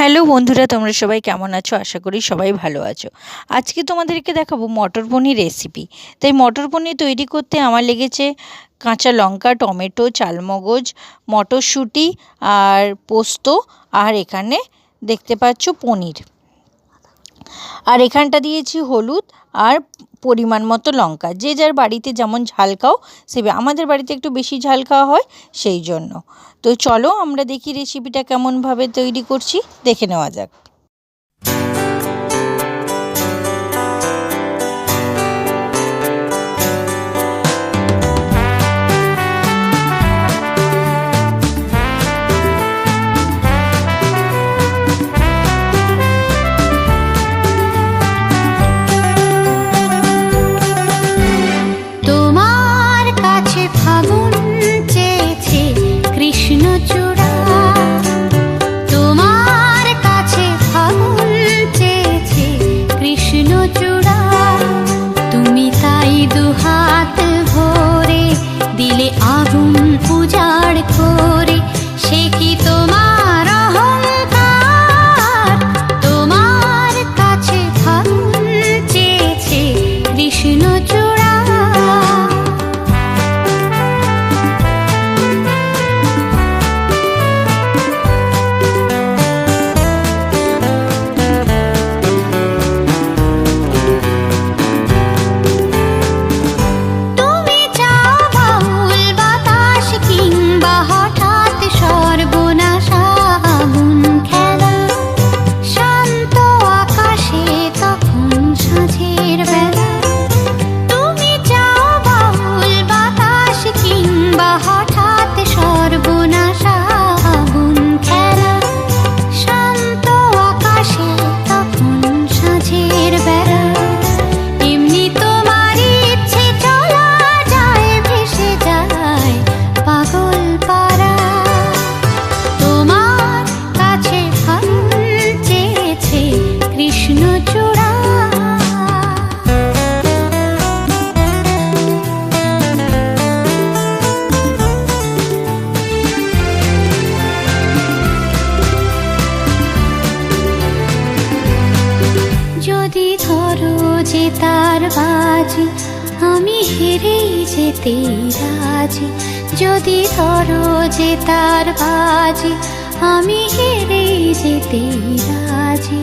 Hello বন্ধুরা, তোমরা সবাই কেমন আছো? আশা করি সবাই ভালো আছো। আজকে তোমাদেরকে দেখাবো মটর পনির রেসিপি। তাই মটর পনির তৈরি করতে আমার লেগেছে কাঁচা লঙ্কা, টমেটো, চালমগজ, মটরশুঁটি আর পোস্ত, আর এখানে দেখতে পাচ্ছ পনির। আর এখানটা দিয়েছি হলুদ আর পরিমাণ মতো লঙ্কা। যে যার বাড়িতে যেমন ঝাল খাও সেভাবে, আমাদের বাড়িতে একটু বেশি ঝাল খাওয়া হয় সেই জন্য। তো চলো আমরা দেখি রেসিপিটা কেমনভাবে তৈরি করছি, দেখে নেওয়া যাক। তার বাজি আমি হেরেই যেতে রাজি, যদি ধরো যে তার বাজি আমি হেরেই যেতে রাজি।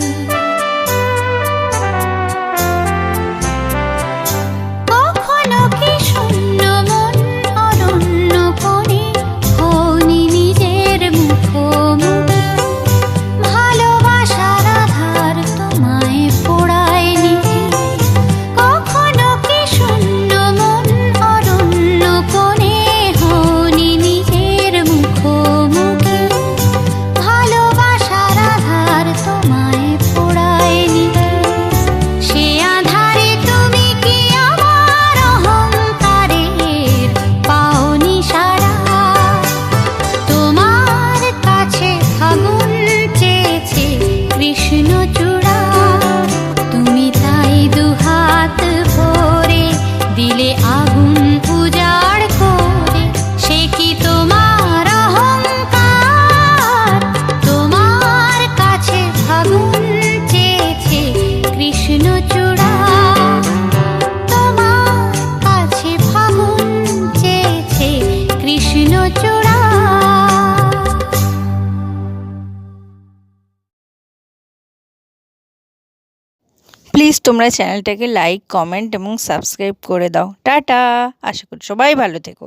কখনো কি শূন্য মন অরণ্য কোণে হওনি নিজের মুখোমুখি, ভালোবাসার আধার তোমায় পোড়ায়নি। প্লিজ তোমরা চ্যানেলটাকে লাইক, কমেন্ট এবং সাবস্ক্রাইব করে দাও। টাটা, আশা করি সবাই ভালো থেকো।